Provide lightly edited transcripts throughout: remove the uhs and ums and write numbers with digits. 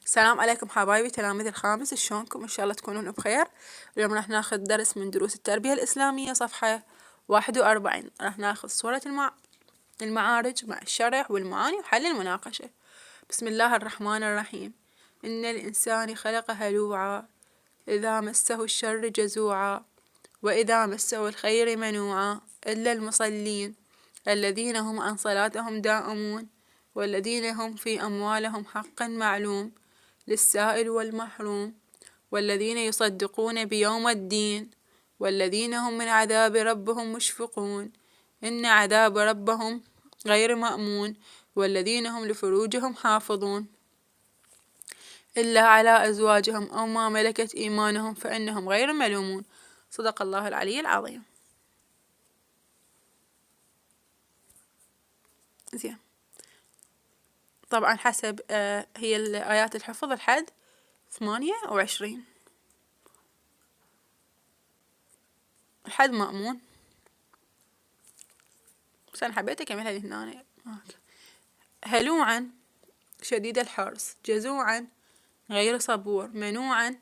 السلام عليكم حبايبي تلاميذ الخامس، شلونكم؟ إن شاء الله تكونون بخير. اليوم راح ناخذ درس من دروس التربية الإسلامية صفحة 41. راح ناخذ سورة المعارج مع الشرح والمعاني وحل المناقشة. بسم الله الرحمن الرحيم. إن الإنسان خلق هلوعا إذا مسه الشر جزوعا وإذا مسه الخير منوعا إلا المصلين الذين هم عن صلاتهم دائمون والذين هم في أموالهم حقا معلوم للسائل والمحروم والذين يصدقون بيوم الدين والذين هم من عذاب ربهم مشفقون إن عذاب ربهم غير مأمون والذين هم لفروجهم حافظون إلا على أزواجهم أو ما ملكت إيمانهم فإنهم غير ملومون. صدق الله العلي العظيم. زين، طبعا حسب هي الآيات الحفظ لحد 28 لحد مأمون، بس أنا حبيت أكملها لهنا. هلوعا شديد الحرص، جزوعا غير صبور، منوعا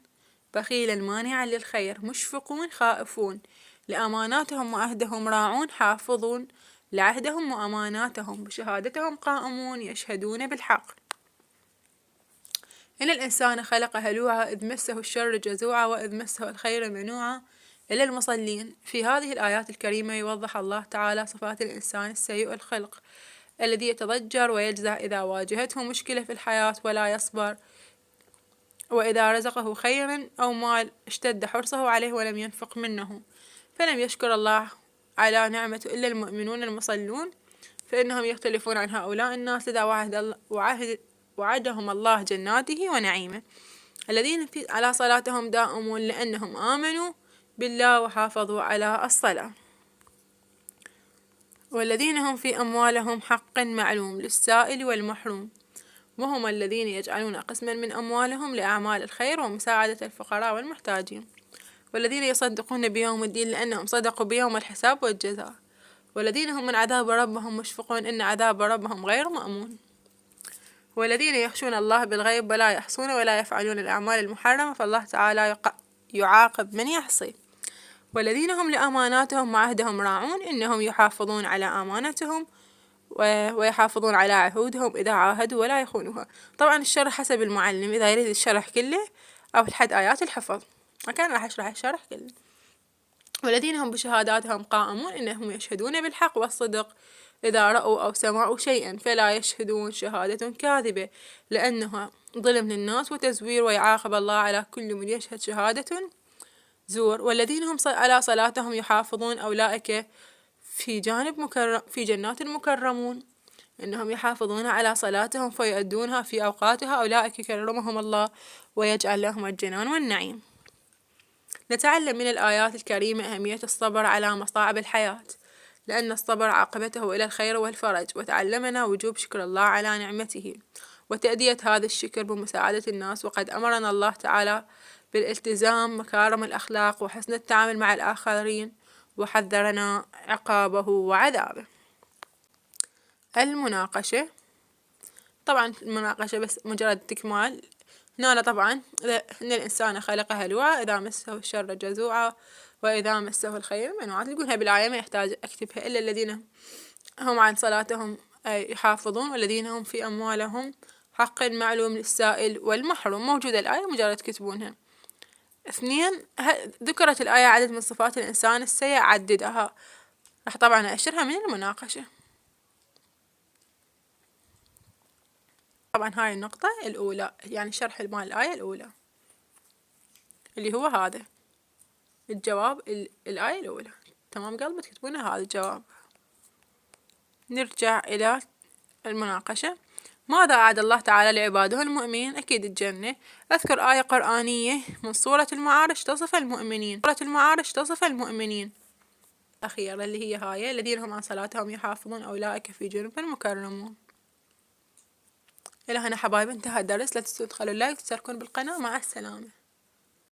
بخيلا مانعا للخير، مشفقون خائفون، لأماناتهم وعهدهم راعون، حافظون لعهدهم وأماناتهم، بشهادتهم قائمون، يشهدون بالحق. إن الإنسان خلق هلوعا إذ مسه الشر جزوعا وإذ مسه الخير منوعا إلا المصلين. في هذه الآيات الكريمة يوضح الله تعالى صفات الإنسان السيء الخلق الذي يتضجر ويجزع إذا واجهته مشكلة في الحياة ولا يصبر، وإذا رزقه خيرا أو مال اشتد حرصه عليه ولم ينفق منه، فلم يشكر الله على نعمته إلا المؤمنون المصلون، فإنهم يختلفون عن هؤلاء الناس إذا وعدهم الله جناته ونعيمه، الذين على صلاتهم دائمون لأنهم آمنوا بالله وحافظوا على الصلاة، والذين هم في أموالهم حق معلوم للسائل والمحروم، وهم الذين يجعلون قسما من أموالهم لأعمال الخير ومساعدة الفقراء والمحتاجين، والذين يصدقون بيوم الدين لأنهم صدقوا بيوم الحساب والجزاء، والذين هم من عذاب ربهم مشفقون إن عذاب ربهم غير مأمون، والذين يخشون الله بالغيب ولا يحصون ولا يفعلون الأعمال المحرمة فالله تعالى يعاقب من يحصي، والذين هم لأماناتهم وعهدهم راعون إنهم يحافظون على أمانتهم ويحافظون على عهودهم إذا عاهدوا ولا يخونوها. طبعا الشرح حسب المعلم، إذا يريد الشرح كله أو لحد آيات الحفظ، مكان راح أشرح الشرح كله. والذين هم بشهاداتهم قائمون إنهم يشهدون بالحق والصدق إذا رأوا أو سمعوا شيئا فلا يشهدون شهادة كاذبة لأنها ظلم للناس وتزوير، ويعاقب الله على كل من يشهد شهادة زور. والذين هم على صلاتهم يحافظون أولئك في جنات مكرمون إنهم يحافظون على صلاتهم فيؤدونها في أوقاتها، أولئك يكرمهم الله ويجعل لهم الجنان والنعيم. نتعلم من الآيات الكريمة أهمية الصبر على مصاعب الحياة، لأن الصبر عاقبته إلى الخير والفرج، وتعلمنا وجوب شكر الله على نعمته وتأدية هذا الشكر بمساعدة الناس، وقد أمرنا الله تعالى بالالتزام مكارم الأخلاق وحسن التعامل مع الآخرين، وحذرنا عقابه وعذابه. المناقشة، طبعا المناقشة بس مجرد تكمال. هنا طبعا إن الإنسان خلق هلوعا إذا مسه الشر جزوعا وإذا مسه الخير منوعا. تقولها بالآية ما يحتاج أكتبها. إلا الذين هم عن صلاتهم يحافظون والذين هم في أموالهم حق معلوم للسائل والمحروم. موجودة الآية مجرد تكتبونها. 2. ذكرت الآية عدد من صفات الإنسان السيء عددها، راح طبعا أشرها من المناقشة. طبعا هاي النقطة الأولى يعني شرح مال الآية الأولى اللي هو هذا الجواب الآية الأولى. تمام قلبي تكتبون هذا الجواب. نرجع إلى المناقشة. ماذا أعد الله تعالى لعباده المؤمنين؟ أكيد الجنة. أذكر آية قرآنية من سورة المعارج تصف المؤمنين. سورة المعارج تصف المؤمنين الأخيرة اللي هي هاي الذين هم عن صلاتهم يحافظون أولئك في جنة مكرمون. إلى هنا حبايبي انتهى الدرس. لا تنسوا تدخلوا اللايك وتشتركون بالقناة. مع السلامة.